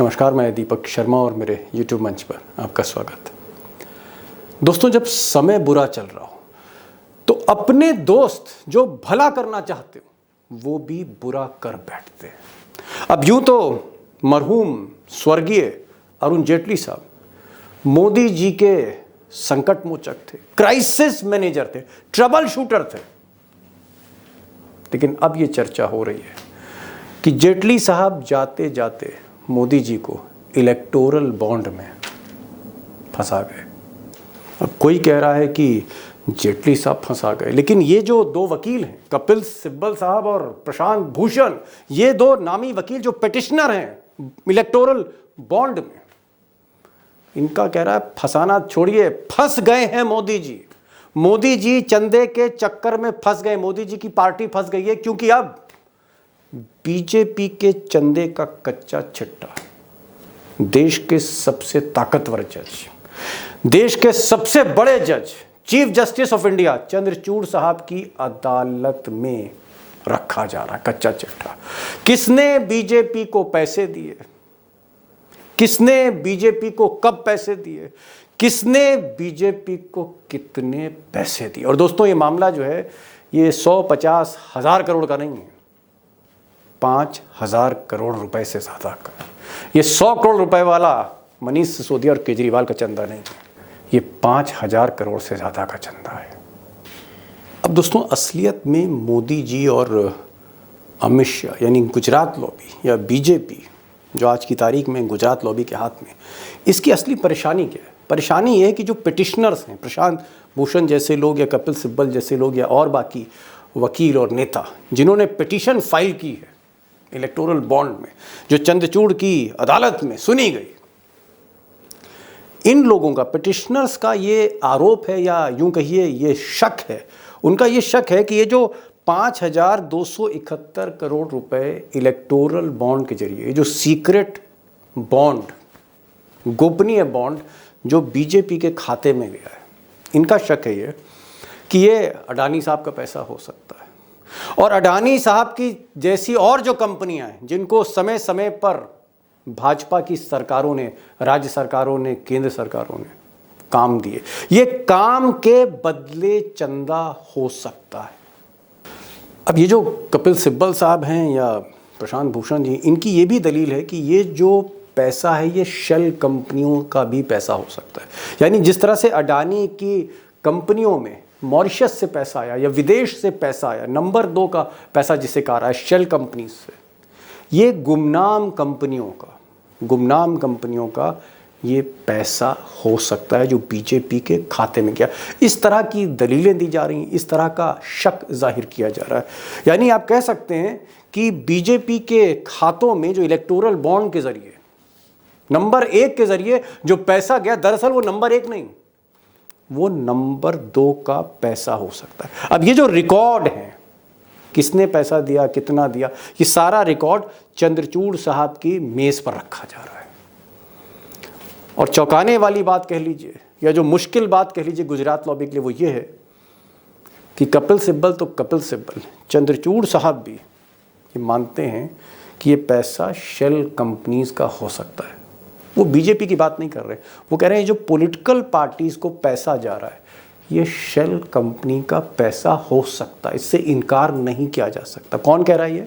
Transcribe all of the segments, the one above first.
नमस्कार, मैं दीपक शर्मा और मेरे YouTube मंच पर आपका स्वागत है। दोस्तों, जब समय बुरा चल रहा हो तो अपने दोस्त जो भला करना चाहते हो वो भी बुरा कर बैठते हैं। अब यूं तो मरहूम स्वर्गीय अरुण जेटली साहब मोदी जी के संकट मोचक थे, क्राइसिस मैनेजर थे, ट्रबल शूटर थे। लेकिन अब ये चर्चा हो रही है कि जेटली साहब जाते जाते मोदी जी को इलेक्टोरल बॉन्ड में फंसा गए। अब कोई कह रहा है कि जेटली साहब फंसा गए, लेकिन ये जो दो वकील हैं, कपिल सिब्बल साहब और प्रशांत भूषण, ये दो नामी वकील जो पिटिशनर हैं इलेक्टोरल बॉन्ड में, इनका कह रहा है फंसाना छोड़िए, फंस गए हैं मोदी जी। मोदी जी चंदे के चक्कर में फंस गए, मोदी जी की पार्टी फंस गई है, क्योंकि अब बीजेपी के चंदे का कच्चा छिट्टा देश के सबसे ताकतवर जज, देश के सबसे बड़े जज, chief justice of India Chandrachud साहब की अदालत में रखा जा रहा है। कच्चा चिट्ठा किसने बीजेपी को पैसे दिए, किसने बीजेपी को कब पैसे दिए, किसने बीजेपी को कितने पैसे दिए। और दोस्तों, ये मामला जो है ये 150 हजार करोड़ का नहीं है, 5,000 करोड़ रुपए से ज्यादा का। ये 100 करोड़ रुपए वाला मनीष सिसोदिया और केजरीवाल का चंदा नहीं है, ये 5,000 करोड़ से ज्यादा का चंदा है। अब दोस्तों, असलियत में मोदी जी और अमित शाह यानी गुजरात लॉबी या बीजेपी जो आज की तारीख में गुजरात लॉबी के हाथ में, इसकी असली परेशानी क्या है? परेशानी ये है कि जो पिटिशनर्स हैं, प्रशांत भूषण जैसे लोग या कपिल सिब्बल जैसे लोग या और बाकी वकील और नेता जिन्होंने पिटीशन फाइल की है इलेक्टोरल बॉन्ड में, जो चंद्रचूड़ की अदालत में सुनी गई, इन लोगों का, पिटिशनर्स का ये आरोप है या यूं कहिए ये शक है, उनका ये शक है कि ये जो 5,271 करोड़ रुपए इलेक्टोरल बॉन्ड के जरिए, ये जो सीक्रेट बॉन्ड, गोपनीय बॉन्ड जो बीजेपी के खाते में गया है, इनका शक है ये कि ये अडानी साहब का पैसा हो सकता है। और अडानी साहब की जैसी और जो कंपनियां हैं जिनको समय समय पर भाजपा की सरकारों ने, राज्य सरकारों ने, केंद्र सरकारों ने काम दिए, ये काम के बदले चंदा हो सकता है। अब ये जो कपिल सिब्बल साहब हैं या प्रशांत भूषण जी, इनकी ये भी दलील है कि ये जो पैसा है ये शेल कंपनियों का भी पैसा हो सकता है। यानी जिस तरह से अडानी की कंपनियों में मॉरिशस से पैसा आया या विदेश से पैसा आया, नंबर 2 का पैसा जिसे कहा रहा है शेल कंपनी से, ये गुमनाम कंपनियों का ये पैसा हो सकता है जो बीजेपी के खाते में गया। इस तरह की दलीलें दी जा रही हैं, इस तरह का शक जाहिर किया जा रहा है। यानी आप कह सकते हैं कि बीजेपी के खातों में जो इलेक्टोरल बॉन्ड के जरिए, नंबर 1 के जरिए जो पैसा गया, दरअसल वो नंबर 1 नहीं, वो नंबर 2 का पैसा हो सकता है। अब ये जो रिकॉर्ड है, किसने पैसा दिया, कितना दिया, ये सारा रिकॉर्ड चंद्रचूड़ साहब की मेज पर रखा जा रहा है। और चौंकाने वाली बात कह लीजिए या जो मुश्किल बात कह लीजिए गुजरात लॉबी के लिए, वो ये है कि कपिल सिब्बल तो कपिल सिब्बल, चंद्रचूड़ साहब भी ये मानते हैं कि ये पैसा शेल कंपनीज का हो सकता है। वो बीजेपी की बात नहीं कर रहे, वो कह रहे हैं जो पॉलिटिकल पार्टीज को पैसा जा रहा है ये शेल कंपनी का पैसा हो सकता है, इससे इनकार नहीं किया जा सकता। कौन कह रहा है ये?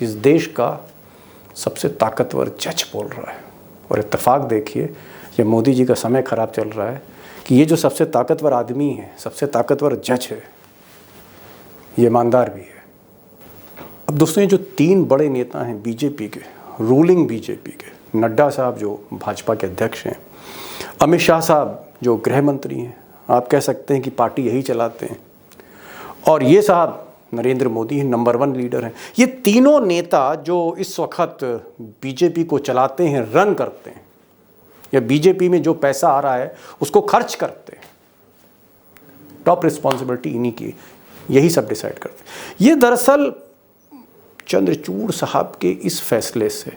इस देश का सबसे ताकतवर जज बोल रहा है। और इत्तेफाक देखिए, ये मोदी जी का समय खराब चल रहा है कि ये जो सबसे ताकतवर आदमी है, सबसे ताकतवर जज है, ये ईमानदार भी है। अब दोस्तों, ये जो 3 बड़े नेता हैं बीजेपी के, रूलिंग बीजेपी के, नड्डा साहब जो भाजपा के अध्यक्ष हैं, अमित शाह साहब जो गृह मंत्री हैं, आप कह सकते हैं कि पार्टी यही चलाते हैं, और ये साहब नरेंद्र मोदी नंबर 1 लीडर हैं। ये तीनों नेता जो इस वक्त बीजेपी को चलाते हैं, रन करते हैं, या बीजेपी में जो पैसा आ रहा है उसको खर्च करते हैं, टॉप रिस्पॉन्सिबिलिटी इन्हीं की, यही सब डिसाइड करते हैं। ये दरअसल चंद्रचूड़ साहब के इस फैसले से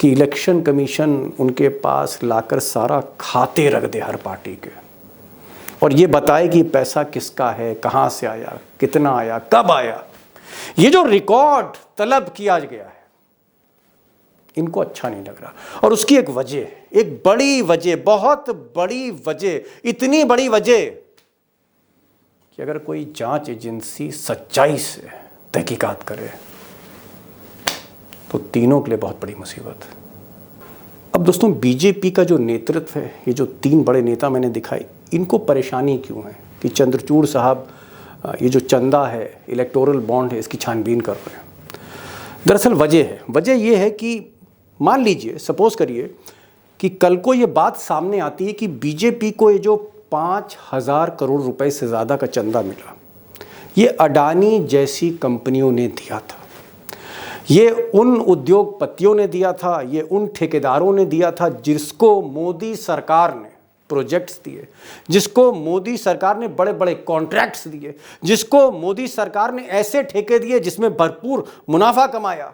कि इलेक्शन कमीशन उनके पास लाकर सारा खाते रख दे हर पार्टी के, और ये बताए कि पैसा किसका है, कहाँ से आया, कितना आया, कब आया, ये जो रिकॉर्ड तलब किया गया है, इनको अच्छा नहीं लग रहा। और उसकी एक वजह, एक बड़ी वजह, बहुत बड़ी वजह, इतनी बड़ी वजह कि अगर कोई जांच एजेंसी सच्चाई से तहकीकात करे तो तीनों के लिए बहुत बड़ी मुसीबत है। अब दोस्तों, बीजेपी का जो नेतृत्व है, ये जो 3 बड़े नेता मैंने दिखाई, इनको परेशानी क्यों है कि चंद्रचूड़ साहब ये जो चंदा है, इलेक्टोरल बॉन्ड है, इसकी छानबीन कर रहे हैं? दरअसल वजह ये है कि मान लीजिए, सपोज करिए कि कल को ये बात सामने आती है कि बीजेपी को ये जो 5,000 करोड़ रुपए से ज़्यादा का चंदा मिला, ये अडानी जैसी कंपनियों ने दिया था, ये उन उद्योगपतियों ने दिया था, ये उन ठेकेदारों ने दिया था जिसको मोदी सरकार ने प्रोजेक्ट्स दिए, जिसको मोदी सरकार ने बड़े बड़े कॉन्ट्रैक्ट्स दिए, जिसको मोदी सरकार ने ऐसे ठेके दिए जिसमें भरपूर मुनाफा कमाया।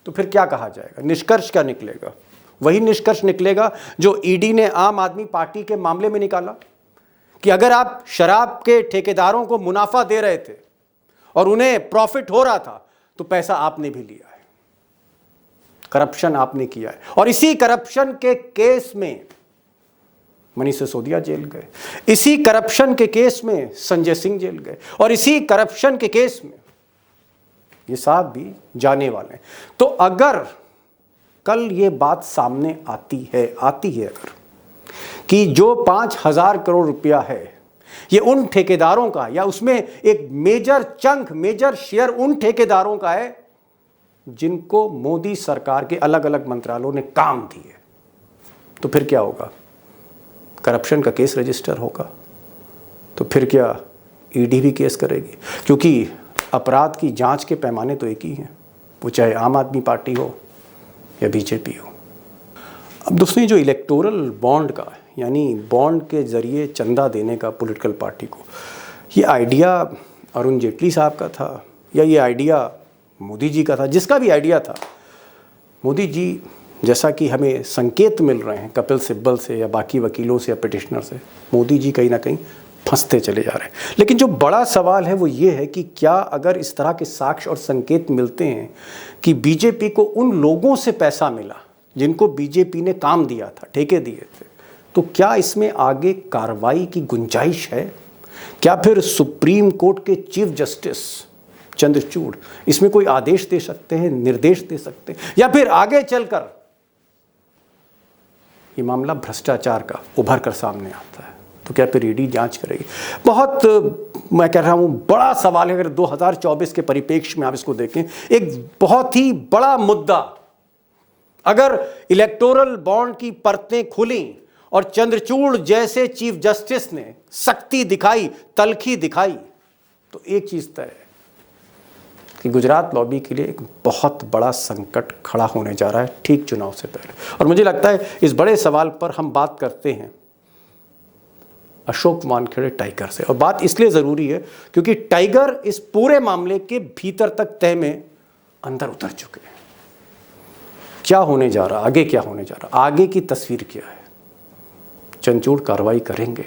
तो फिर क्या कहा जाएगा? निष्कर्ष क्या निकलेगा? वही निष्कर्ष निकलेगा जो ईडी ने आम आदमी पार्टी के मामले में निकाला कि अगर आप शराब के ठेकेदारों को मुनाफा दे रहे थे और उन्हें प्रॉफिट हो रहा था तो पैसा आपने भी लिया है, करप्शन आपने किया है। और इसी करप्शन के केस में मनीष सिसोदिया जेल गए, इसी करप्शन के केस में संजय सिंह जेल गए, और इसी करप्शन के केस में ये साहब भी जाने वाले हैं। तो अगर कल ये बात सामने आती है अगर कि जो 5,000 करोड़ रुपया है ये उन ठेकेदारों का, या उसमें एक मेजर शेयर उन ठेकेदारों का है जिनको मोदी सरकार के अलग अलग मंत्रालयों ने काम दिए, तो फिर क्या होगा? करप्शन का केस रजिस्टर होगा। तो फिर क्या ईडी भी केस करेगी? क्योंकि अपराध की जांच के पैमाने तो एक ही हैं, वो चाहे आम आदमी पार्टी हो या बीजेपी हो। अब दोस्तों, ये जो इलेक्टोरल बॉन्ड का, यानी बॉन्ड के ज़रिए चंदा देने का पॉलिटिकल पार्टी को, ये आइडिया अरुण जेटली साहब का था या ये आइडिया मोदी जी का था? जिसका भी आइडिया था, मोदी जी, जैसा कि हमें संकेत मिल रहे हैं कपिल सिब्बल से या बाकी वकीलों से या पिटिशनर से, मोदी जी कहीं ना कहीं फंसते चले जा रहे हैं। लेकिन जो बड़ा सवाल है वो ये है कि क्या अगर इस तरह के साक्ष्य और संकेत मिलते हैं कि बीजेपी को उन लोगों से पैसा मिला जिनको बीजेपी ने काम दिया था, ठेके दिए थे, तो क्या इसमें आगे कार्रवाई की गुंजाइश है? क्या फिर सुप्रीम कोर्ट के चीफ जस्टिस चंद्रचूड़ इसमें कोई आदेश दे सकते हैं, निर्देश दे सकते हैं, या फिर आगे चलकर ये मामला भ्रष्टाचार का उभर कर सामने आता है तो क्या फिर ईडी जांच करेगी? बहुत, मैं कह रहा हूँ, बड़ा सवाल है। अगर 2024 के परिप्रेक्ष्य में आप इसको देखें, एक बहुत ही बड़ा मुद्दा। अगर इलेक्टोरल बॉन्ड की परतें खुली और चंद्रचूड़ जैसे चीफ जस्टिस ने सख्ती दिखाई, तलखी दिखाई, तो एक चीज तय है कि गुजरात लॉबी के लिए एक बहुत बड़ा संकट खड़ा होने जा रहा है ठीक चुनाव से पहले। और मुझे लगता है इस बड़े सवाल पर हम बात करते हैं अशोक वानखेड़े टाइगर से, और बात इसलिए ज़रूरी है क्योंकि टाइगर इस पूरे मामले के भीतर तक तह में अंदर उतर चुके हैं। क्या होने जा रहा, आगे क्या होने जा रहा, आगे की तस्वीर क्या है? चंद्रचूड़ कार्रवाई करेंगे,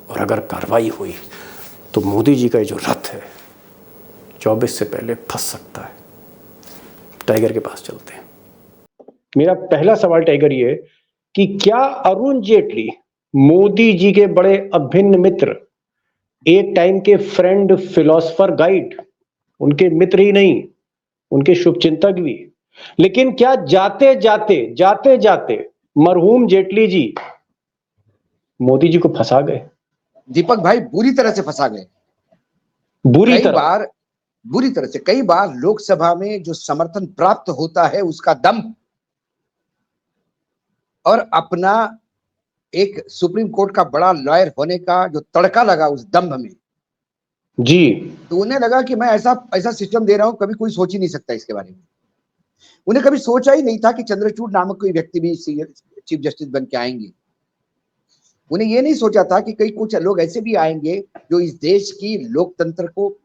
और अगर कार्रवाई हुई तो मोदी जी का ये जो रथ है 24 से पहले फंस सकता है। टाइगर के पास चलते हैं। मेरा पहला सवाल टाइगर ये है कि क्या अरुण जेटली, मोदी जी के बड़े अभिन्न मित्र, एक टाइम के फ्रेंड, फिलोसफर, गाइड, उनके मित्र ही नहीं, उनके शुभचिंतक भी, लेकिन क्या जाते जाते मरहूम जेटली जी मोदी जी को फंसा गए? दीपक भाई, बुरी तरह से फंसा गए। बुरी तरह से कई बार लोकसभा में जो समर्थन प्राप्त होता है उसका दम, और अपना एक सुप्रीम कोर्ट का बड़ा लॉयर होने का जो तड़का लगा उस दंभ में जी, तो उन्हें लगा कि मैं ऐसा सिस्टम दे रहा हूं, कभी कोई सोच ही नहीं सकता इसके बारे में। उन्हें कभी सोचा ही नहीं था कि चंद्रचूड़ नामक कोई व्यक्ति भी चीफ जस्टिस बन के आएंगे। उन्हें यह नहीं सोचा था कि कई कुछ लोग ऐसे भी आएंगे जो इस देश की लोकतंत्र को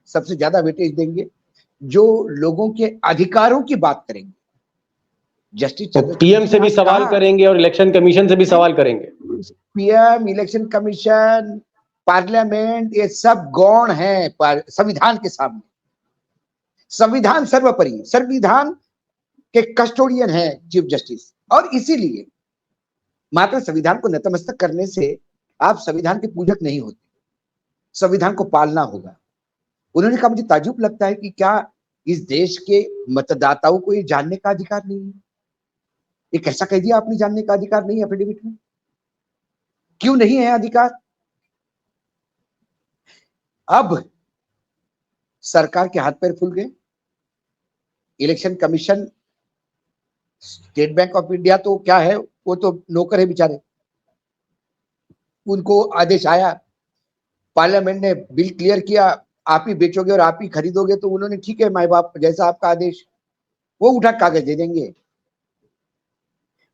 सबसे ज्यादा वेटेज देंगे, जो लोगों के अधिकारों की बात करेंगे। जस्टिस पीएम से भी सवाल करेंगे और इलेक्शन कमीशन से भी सवाल करेंगे। पीएम, इलेक्शन कमीशन, पार्लियामेंट, ये सब गौण है संविधान के सामने। संविधान सर्वोपरि। संविधान के कस्टोडियन है चीफ जस्टिस, और इसीलिए मात्र संविधान को नतमस्तक करने से आप संविधान के पूजक नहीं होते, संविधान को पालना होगा। उन्होंने कहा मुझे ताज्जुब लगता है कि क्या इस देश के मतदाताओं को ये जानने का अधिकार नहीं है? ये कैसा कह दिया आपने, जानने का अधिकार नहीं एफिडेविट में? क्यों नहीं है अधिकार? अब सरकार के हाथ पैर फूल गए। Election commission, state bank of India तो क्या है, वो तो नौकर है बेचारे। उनको आदेश आया, पार्लियामेंट ने बिल क्लियर किया, आप ही बेचोगे और आप ही खरीदोगे, तो उन्होंने ठीक है माई बाप, जैसा आपका आदेश, वो उठा कागज दे देंगे।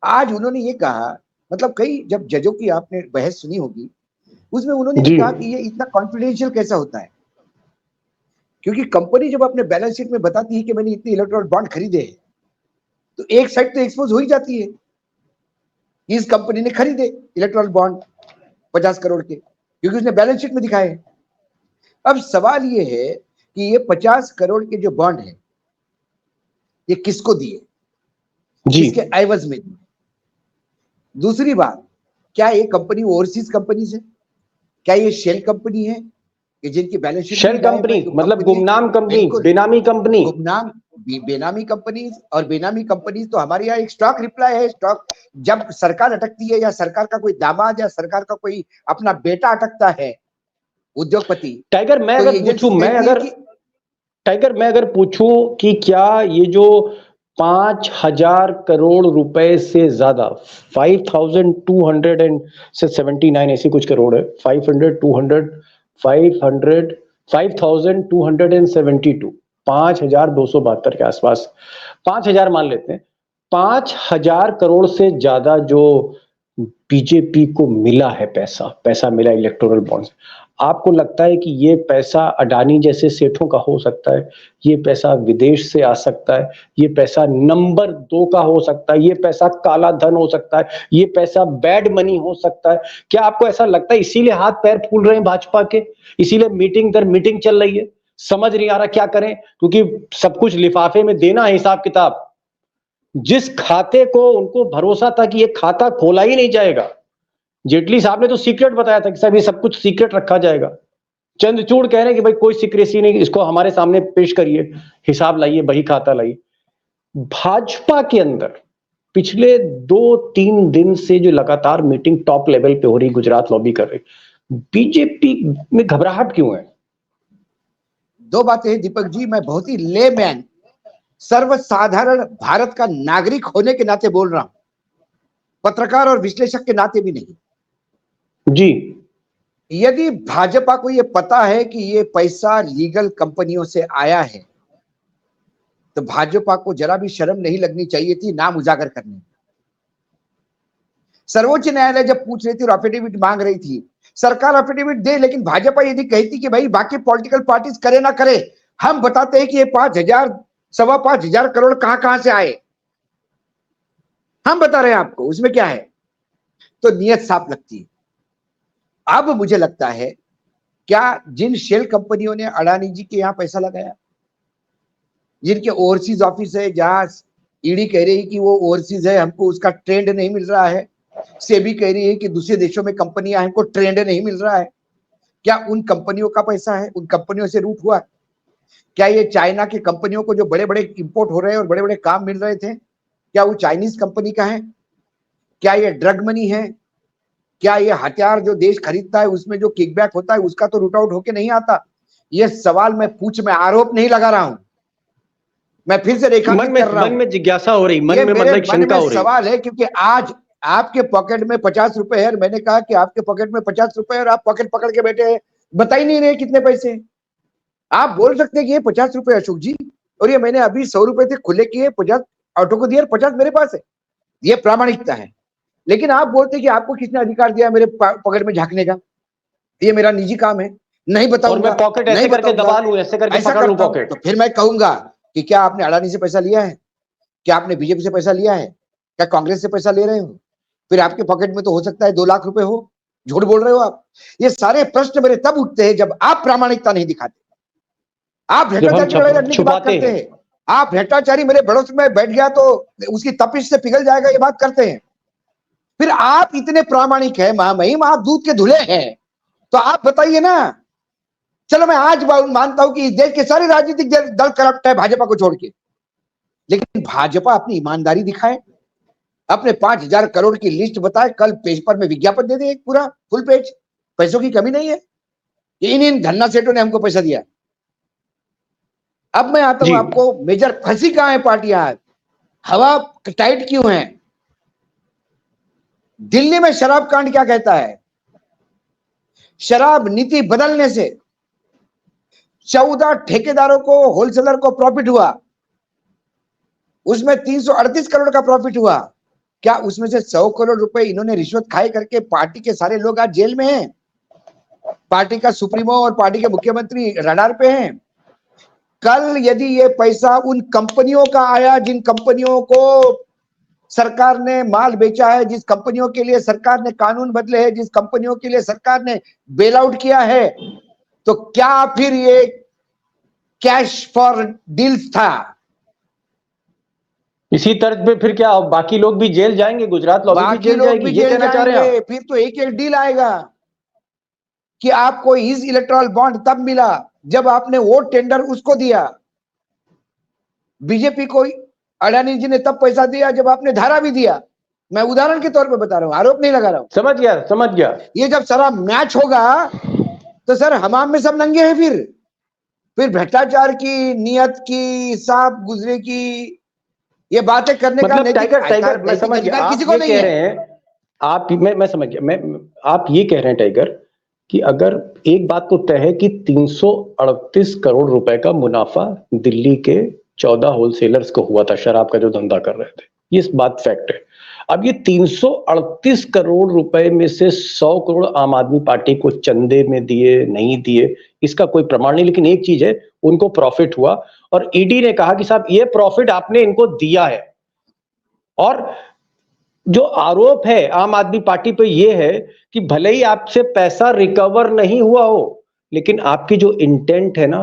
आज उन्होंने ये कहा, मतलब कई जब जजों की आपने बहस सुनी होगी, उसमें उन्होंने भी कहा कि ये इतना कॉन्फिडेंशियल कैसा होता है, क्योंकि कंपनी जब अपने बैलेंस शीट में बताती है कि मैंने इतने इलेक्टोरल बॉन्ड खरीदे हैं, तो एक साइड तो एक्सपोज हो ही जाती है कि इस कंपनी ने खरीदे इलेक्टोरल बॉन्ड 50 करोड़ के, क्योंकि उसने बैलेंस शीट में दिखाए। अब सवाल ये है कि ये 50 करोड़ के जो बॉन्ड है, ये किसको दिए, किसके एवज में दिए? दूसरी बात, क्या ये कंपनी ओवरसीज कंपनी है? क्या ये शेल कंपनी है कि जिनकी बैलेंस शीट, शेल कंपनी मतलब गुमनाम कंपनी, बेनामी कंपनी, गुमनाम बेनामी कंपनीज। और बेनामी कंपनीज तो हमारे यहाँ एक स्टॉक रिप्लाई है। स्टॉक जब सरकार अटकती है, या सरकार का कोई दामाद या सरकार का कोई अपना बेटा अटकता है, उद्योगपति, टाइगर मैं अगर पूछूं, मैं अगर पूछूं कि क्या ये जो 5,000 करोड़ रुपए से ज्यादा, 5,279 ऐसी कुछ करोड़ है, 5,272 5,272 के आसपास, 5,000 मान लेते हैं, 5,000 करोड़ से ज्यादा जो बीजेपी को मिला है, पैसा मिला इलेक्टोरल बॉन्ड से, आपको लगता है कि ये पैसा अडानी जैसे सेठों का हो सकता है, ये पैसा विदेश से आ सकता है, ये पैसा नंबर 2 का हो सकता है, ये पैसा काला धन हो सकता है, ये पैसा बैड मनी हो सकता है? क्या आपको ऐसा लगता है इसीलिए हाथ पैर फूल रहे हैं भाजपा के, इसीलिए मीटिंग दर मीटिंग चल रही है, समझ नहीं आ रहा क्या करें, क्योंकि सब कुछ लिफाफे में देना है, हिसाब किताब। जिस खाते को उनको भरोसा था कि ये खाता खोला ही नहीं जाएगा, जेटली साहब ने तो सीक्रेट बताया था कि साहब ये सब कुछ सीक्रेट रखा जाएगा, चंद्रचूड़ कह रहे हैं कि भाई कोई सीक्रेसी नहीं, इसको हमारे सामने पेश करिए, हिसाब लाइए, बही खाता लाइए। भाजपा के अंदर पिछले 2-3 दिन से जो लगातार मीटिंग टॉप लेवल पे हो रही, गुजरात लॉबी कर रही, बीजेपी में घबराहट क्यों है? दो बातें हैं दीपक जी, मैं बहुत ही लेमैन, सर्वसाधारण भारत का नागरिक होने के नाते बोल रहा हूं, पत्रकार और विश्लेषक के नाते भी नहीं जी। यदि भाजपा को यह पता है कि ये पैसा लीगल कंपनियों से आया है, तो भाजपा को जरा भी शर्म नहीं लगनी चाहिए थी नाम उजागर करने। सर्वोच्च न्यायालय जब पूछ रही थी और एफिडेविट मांग रही थी, सरकार एफिडेविट दे, लेकिन भाजपा यदि कहती कि भाई बाकी पॉलिटिकल पार्टीज करे ना करे, हम बताते हैं कि ये 5,000 सवा 5,000 करोड़ कहां से आए, हम बता रहे हैं आपको, उसमें क्या है, तो नियत साफ लगती है। अब मुझे लगता है, क्या जिन शेल कंपनियों ने अडानी जी के यहां पैसा लगाया, जिनके ओवरसीज ऑफिस है, जहां ईडी कह रही है कि वो ओवरसीज है, हमको उसका ट्रेंड नहीं मिल रहा है, सेबी कह रही है कि दूसरे देशों में कंपनियां हमको ट्रेंड नहीं मिल रहा है, क्या उन कंपनियों का पैसा है, उन कंपनियों से रूट हुआ? क्या ये चाइना की कंपनियों को जो बड़े बड़े इंपोर्ट हो रहे हैं और बड़े बड़े काम मिल रहे थे, क्या वो चाइनीज कंपनी का है? क्या ये ड्रग मनी है? क्या ये हथियार जो देश खरीदता है उसमें जो किकबैक होता है उसका तो रूट आउट होके नहीं आता? ये सवाल मैं आरोप नहीं लगा रहा हूं, मैं फिर से रेखांकित कर रहा हूं, मन में जिज्ञासा हो रही, मन में मतलब शंका हो रही। सवाल है क्योंकि आज आपके पॉकेट में 50 रुपए है, मैंने कहा कि आपके पॉकेट में 50 रुपए और आप पॉकेट पकड़ के बैठे हैं, बता ही नहीं रहे कितने पैसे। आप बोल सकते हैं कि ये 50 रुपए अशोक जी, और ये मैंने अभी 100 रुपए थे खुले किए, 50 ऑटो को दिए, 50 मेरे पास है, ये प्रामाणिकता है। लेकिन आप बोलते कि आपको किसने अधिकार दिया मेरे पॉकेट में झांकने का, ये मेरा निजी काम है, नहीं बताऊंगा, मैं पॉकेट ऐसे करके दबा लूं, ऐसे करके पकड़ लूं पॉकेट, तो फिर मैं कहूंगा कि क्या आपने अडानी से पैसा लिया है, क्या आपने बीजेपी से पैसा लिया है, क्या कांग्रेस से पैसा ले रहे हो? फिर आपके पॉकेट में तो हो सकता है 2 लाख रुपए हो, झूठ बोल रहे हो आप। ये सारे प्रश्न मेरे तब उठते हैं जब आप प्रामाणिकता नहीं दिखाते, आप भ्रष्टाचार की लड़ाई लड़ने की बात करते हैं, आप भ्रष्टाचारी मेरे भरोस में बैठ गया तो उसकी तपिश से पिघल जाएगा, ये बात करते हैं। फिर आप इतने प्रामाणिक है, महामहिम, आप दूध के धुले हैं, तो आप बताइए ना। चलो मैं आज मानता हूं कि इस देश के सारे राजनीतिक दल करप्ट है भाजपा को छोड़ के, लेकिन भाजपा अपनी ईमानदारी दिखाए, अपने 5,000 करोड़ की लिस्ट बताए, कल पेपर में विज्ञापन दे दे एक पूरा फुल पेज। पैसों की कमी नहीं है, इन धन्ना सेठों ने हमको पैसा दिया। अब मैं आता हूं, आपको मेजर फंसी कहां है पार्टियां, हवा टाइट क्यों है? दिल्ली में शराब कांड क्या कहता है? शराब नीति बदलने से 14 ठेकेदारों को, होलसेलर को प्रॉफिट हुआ, उसमें 338 करोड़ का प्रॉफिट हुआ। क्या उसमें से 100 करोड़ रुपए इन्होंने रिश्वत खाए करके पार्टी के सारे लोग आज जेल में हैं? पार्टी का सुप्रीमो और पार्टी के मुख्यमंत्री रडार पे हैं। कल यदि ये पैसा उन कंपनियों का आया जिन कंपनियों को सरकार ने माल बेचा है, जिस कंपनियों के लिए सरकार ने कानून बदले हैं, जिस कंपनियों के लिए सरकार ने बेल आउट किया है, तो क्या फिर ये कैश फॉर डील्स था? इसी तर्ज पे फिर क्या बाकी लोग भी जेल जाएंगे? गुजरात लॉबी भी जेल जाएगी, ये कहना चाह रहे हैं? फिर तो एक एक डील आएगा कि आपको इस इलेक्टोरल बॉन्ड तब मिला जब आपने वो टेंडर उसको दिया। बीजेपी को अडानी जी ने तब पैसा दिया जब आपने धारा भी दिया। मैं उदाहरण के तौर पे बता रहा हूं, आरोप नहीं लगा रहा हूं। समझ गया। ये जब सारा मैच होगा तो सर हमाम में सब नंगे हैं। फिर भ्रष्टाचार की, नियत की, साफ गुजरे की ये बातें करने का मतलब टाइगर मैं समझ गया, किसी को नहीं कह रहे हैं आप, मैं समझ गया, आप ये कह रहे हैं टाइगर कि अगर एक बात तो तय है कि 338 करोड़ रुपए का मुनाफा दिल्ली के 14 होलसेलर्स को हुआ था शराब का जो धंधा कर रहे थे, ये बात फैक्ट है। अब ये 338 करोड़ रुपए में से 100 करोड़ आम आदमी पार्टी को चंदे में दिए, नहीं दिए, इसका कोई प्रमाण नहीं, लेकिन एक चीज है, उनको प्रॉफिट हुआ और ईडी ने कहा कि साहब ये प्रॉफिट आपने इनको दिया है। और जो आरोप है आम आदमी पार्टी पे ये है कि भले ही आपसे पैसा रिकवर नहीं हुआ हो, लेकिन आपकी जो इंटेंट है ना,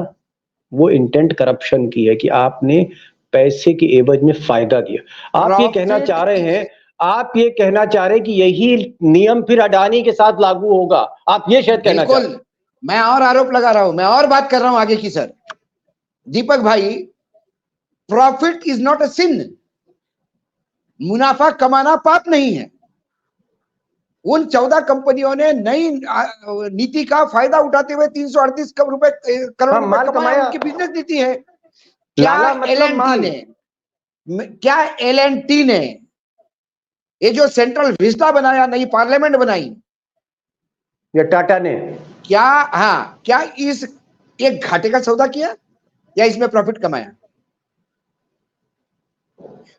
वो इंटेंट करप्शन की है कि आपने पैसे के एवज में फायदा दिया। आप ये कहना चाह रहे हैं, आप ये कहना चाह रहे हैं कि यही नियम फिर अडानी के साथ लागू होगा, आप ये शायद कहना चाह रहे हैं। मैं और आरोप लगा रहा हूं, मैं और बात कर रहा हूं आगे की। सर दीपक भाई, प्रॉफिट इज नॉट अ सिन। मुनाफा कमाना पाप नहीं है। उन 14 कंपनियों ने नई नीति का फायदा उठाते हुए 338 करोड़ रुपए कमाया, उनकी बिजनेस नीति है। क्या एल&टी ने ये जो सेंट्रल विस्टा बनाया, नई पार्लियामेंट बनाई, या टाटा ने, क्या इस एक घाटे का सौदा किया या इसमें प्रॉफिट कमाया?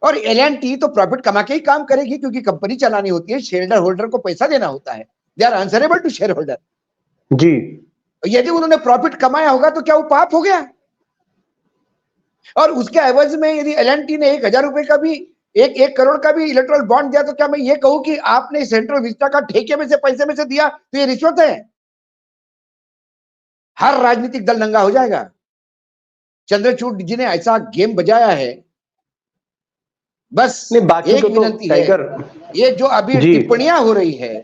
और एल&टी तो प्रॉफिट कमा के ही काम करेगी, क्योंकि कंपनी चलानी होती है, शेयर होल्डर को पैसा देना होता है, they are answerable to shareholder. जी, यदि उन्होंने प्रॉफिट कमाया होगा तो क्या वो पाप हो गया? और उसके एवज में यदि एल&टी ने 1,000 रुपए का भी, एक करोड़ का भी इलेक्ट्रल बॉन्ड दिया, तो क्या मैं ये कहूं कि आपने सेंट्रल विस्टा का ठेके में से पैसे में से दिया तो ये रिश्वत है? हर राजनीतिक दल नंगा हो जाएगा। चंद्रचूड़ जी ने ऐसा गेम बजाया है, बस एक विनती है, ये जो अभी टिप्पणियां हो रही है,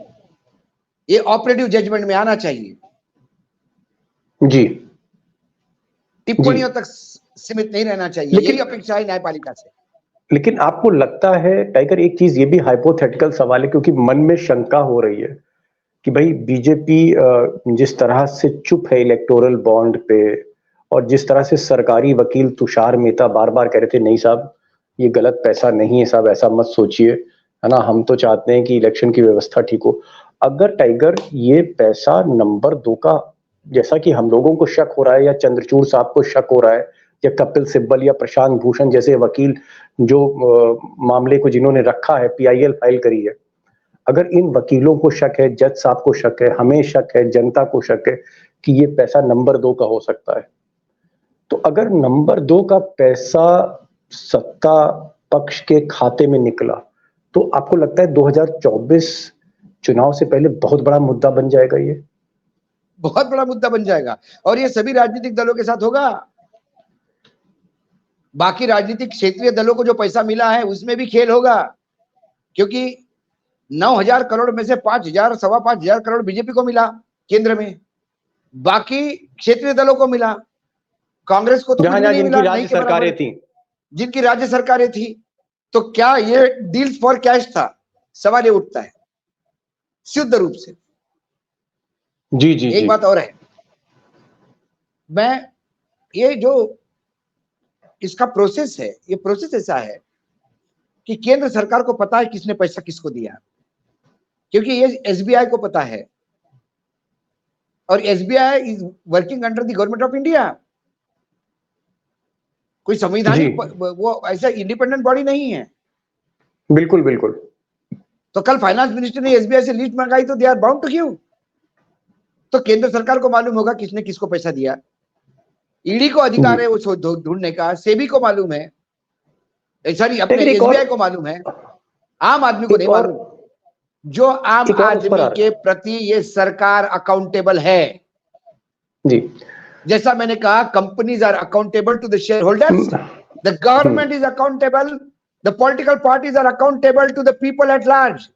ये ऑपरेटिव जजमेंट में आना चाहिए। जी, टिप्पणियों तक सीमित नहीं रहना चाहिए, यही अपेक्षा है न्यायपालिका से। लेकिन आपको लगता है टाइगर, एक चीज ये भी हाइपोथेटिकल सवाल है, क्योंकि मन में शंका हो रही है कि भाई बीजेपी जिस तरह से चुप है इलेक्टोरल बॉन्ड पे, और जिस तरह से सरकारी वकील तुषार मेहता बार बार कह रहे थे नहीं साहब ये गलत पैसा नहीं है साहब, ऐसा मत सोचिए, है ना, हम तो चाहते हैं कि इलेक्शन की व्यवस्था ठीक हो। अगर टाइगर ये पैसा नंबर 2 का, जैसा कि हम लोगों को शक हो रहा है, या चंद्रचूड़ साहब को शक हो रहा है, या कपिल सिब्बल या प्रशांत भूषण जैसे वकील जो मामले को जिन्होंने रखा है, PIL फाइल करी है, अगर इन वकीलों को शक है, जज साहब को शक है, हमें शक है, जनता को शक है कि ये पैसा नंबर 2 का हो सकता है, तो अगर नंबर 2 का पैसा सत्ता पक्ष के खाते में निकला, तो आपको लगता है 2024 चुनाव से पहले बहुत बड़ा मुद्दा बन जाएगा? ये बहुत बड़ा मुद्दा बन जाएगा, और ये सभी राजनीतिक दलों के साथ होगा। बाकी राजनीतिक क्षेत्रीय दलों को जो पैसा मिला है उसमें भी खेल होगा, क्योंकि 9,000 करोड़ में से 5,000 सवा 5,000 करोड़ बीजेपी को मिला केंद्र में, बाकी क्षेत्रीय दलों को मिला, कांग्रेस को तो कुछ भी नहीं मिला, नहीं के बराबर जिनकी राज्य सरकारें थी। तो क्या ये डील्स फॉर कैश था? सवाल ये उठता है शुद्ध रूप से। जी जी एक बात और है, मैं ये जो इसका प्रोसेस है, ये प्रोसेस ऐसा है कि केंद्र सरकार को पता है किसने पैसा किसको दिया, क्योंकि ये एसबीआई को पता है, और SBI is working under the government of India. कोई संवैधानिक वो ऐसा इंडिपेंडेंट बॉडी नहीं है। बिल्कुल बिल्कुल। तो कल फाइनेंस मिनिस्टर ने एसबीआई से लिस्ट मंगाई तो they are bound to give. तो केंद्र सरकार को मालूम होगा किसने किसको पैसा दिया, ईडी को अधिकार है वो ढूंढने का, सेबी को मालूम है, सॉरी अपने एसबीआई को मालूम है, आम आदमी को नहीं मालूम। जो आम आदमी के प्रति ये सरकार अकाउंटेबल है जी। जैसा मैंने कहा, companies are accountable to the share holders, the government is accountable, the political parties are accountable to the people at large,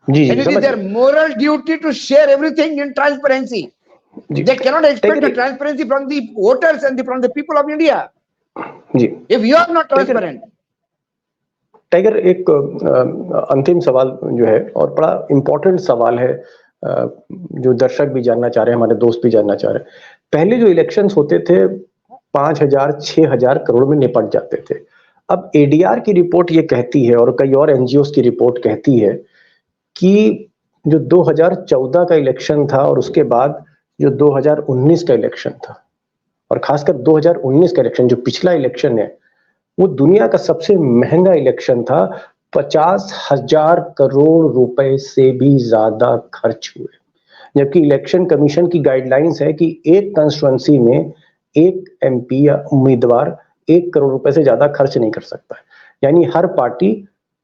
and it is their moral duty to share everything in transparency. They cannot expect the transparency from the voters and from the people of India. If you are not transparent. Tiger, एक अंतिम सवाल जो है और बड़ा important सवाल है, जो दर्शक भी जानना चाह रहे हैं, हमारे दोस्त भी जानना चाह रहे हैं। पहले जो इलेक्शंस होते थे 5,000 6,000 करोड़ में निपट जाते थे। अब एडीआर की रिपोर्ट ये कहती है और कई और एनजीओ की रिपोर्ट कहती है कि जो 2014 का इलेक्शन था और उसके बाद जो 2019 का इलेक्शन था, और खासकर 2019 का इलेक्शन जो पिछला इलेक्शन है, वो दुनिया का सबसे महंगा इलेक्शन था। 50,000 करोड़ रुपए से भी ज्यादा खर्च हुए, जबकि इलेक्शन कमीशन की गाइडलाइंस है कि एक कंस्टिट्यूएंसी में एक एमपी या उम्मीदवार 1 करोड़ रुपए से ज्यादा खर्च नहीं कर सकता है। यानी हर पार्टी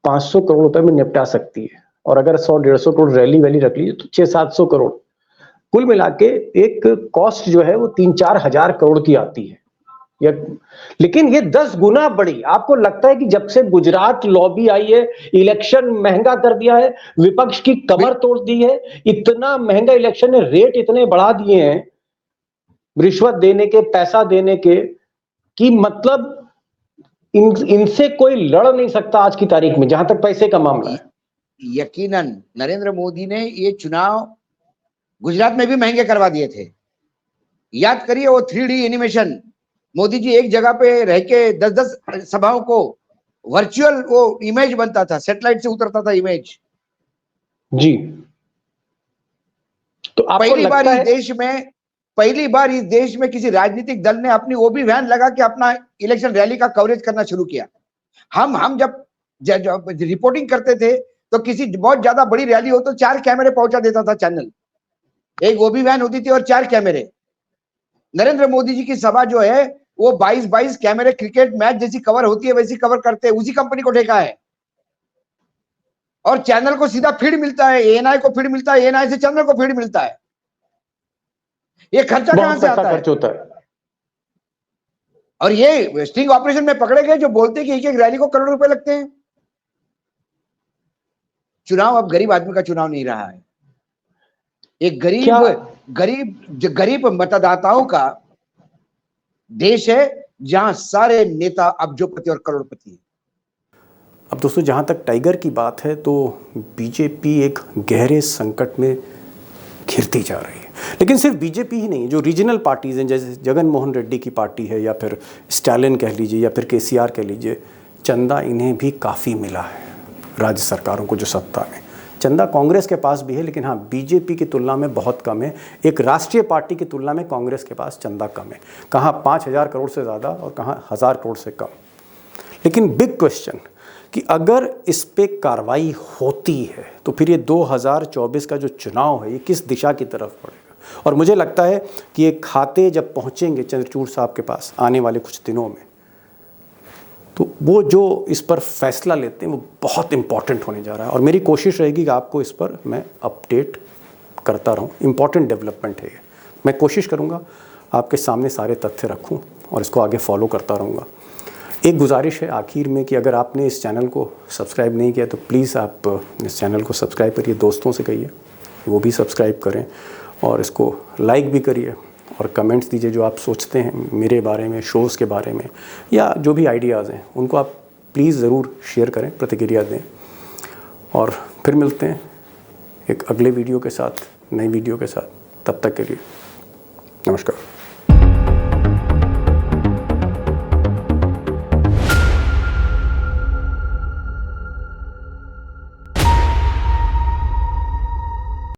500 करोड़ रुपए में निपटा सकती है, और अगर 100-150 करोड़ रैली वैली रख लीजिए तो 600-700 करोड़ कुल मिला के एक कॉस्ट जो है वो 3-4 हजार करोड़ की आती है। लेकिन ये 10 गुना बड़ी। आपको लगता है कि जब से गुजरात लॉबी आई है, इलेक्शन महंगा कर दिया है, विपक्ष की कमर तोड़ दी है, इतना महंगा इलेक्शन ने रेट इतने बढ़ा दिए हैं रिश्वत देने के, पैसा देने के, कि मतलब इनसे कोई लड़ नहीं सकता आज की तारीख में, जहां तक पैसे का मामला है। यकीनन नरेंद्र मोदी ने ये चुनाव गुजरात में भी महंगे करवा दिए थे। याद करिए वो 3D एनिमेशन, मोदी जी एक जगह पे रह के 10-10 सभाओं को वर्चुअल वो इमेज बनता था, सैटेलाइट से उतरता था इमेज जी। तो पहली बार इस देश में किसी राजनीतिक दल ने अपनी वो भी वैन लगा के अपना इलेक्शन रैली का कवरेज करना शुरू किया। हम जब रिपोर्टिंग करते थे तो किसी बहुत ज्यादा बड़ी रैली हो तो 4 कैमरे पहुंचा देता था चैनल, एक वो भी वैन होती थी और 4 कैमरे। नरेंद्र मोदी जी की सभा जो है वो 22 कैमरे, क्रिकेट मैच जैसी कवर होती है वैसी कवर करते हैं, उसी कंपनी को ठेका है, और चैनल को सीधा फीड मिलता है, एएनआई को फीड मिलता है, एएनआई से चैनल को फीड मिलता है। ये खर्चा कहां से आता है? होता है। और ये स्टिंग ऑपरेशन में पकड़े गए जो बोलते हैं कि एक रैली को करोड़ रुपए लगते हैं। चुनाव अब गरीब आदमी का चुनाव नहीं रहा है, एक गरीब मतदाताओं का देश है, जहां सारे नेता अब्जोपति और करोड़पति हैं। अब दोस्तों, जहां तक टाइगर की बात है तो बीजेपी एक गहरे संकट में घिरती जा रही है। लेकिन सिर्फ बीजेपी ही नहीं, जो रीजनल पार्टीज हैं, जैसे जगन मोहन रेड्डी की पार्टी है, या फिर स्टालिन कह लीजिए, या फिर केसीआर कह लीजिए, चंदा इन्हें भी काफ़ी मिला है। राज्य सरकारों को जो सत्ता में चंदा कांग्रेस के पास भी है, लेकिन हाँ बीजेपी की तुलना में बहुत कम है। एक राष्ट्रीय पार्टी की तुलना में कांग्रेस के पास चंदा कम है, कहाँ 5,000 करोड़ से ज़्यादा और कहाँ 1,000 करोड़ से कम। लेकिन बिग क्वेश्चन कि अगर इस पे कार्रवाई होती है तो फिर ये 2024 का जो चुनाव है ये किस दिशा की तरफ बढ़ेगा। और मुझे लगता है कि ये खाते जब पहुँचेंगे चंद्रचूड़ साहब के पास आने वाले कुछ दिनों में, तो वो जो इस पर फैसला लेते हैं वो बहुत इंपॉर्टेंट होने जा रहा है। और मेरी कोशिश रहेगी कि आपको इस पर मैं अपडेट करता रहूं। इंपॉर्टेंट डेवलपमेंट है ये, मैं कोशिश करूंगा आपके सामने सारे तथ्य रखूं और इसको आगे फॉलो करता रहूंगा। एक गुजारिश है आखिर में कि अगर आपने इस चैनल को सब्सक्राइब नहीं किया तो प्लीज़ आप इस चैनल को सब्सक्राइब करिए, दोस्तों से कहिए वो भी सब्सक्राइब करें और इसको लाइक भी करिए और कमेंट्स दीजिए जो आप सोचते हैं मेरे बारे में, शोज़ के बारे में, या जो भी आइडियाज़ हैं उनको आप प्लीज़ ज़रूर शेयर करें, प्रतिक्रिया दें। और फिर मिलते हैं एक अगले वीडियो के साथ, नई वीडियो के साथ। तब तक के लिए नमस्कार।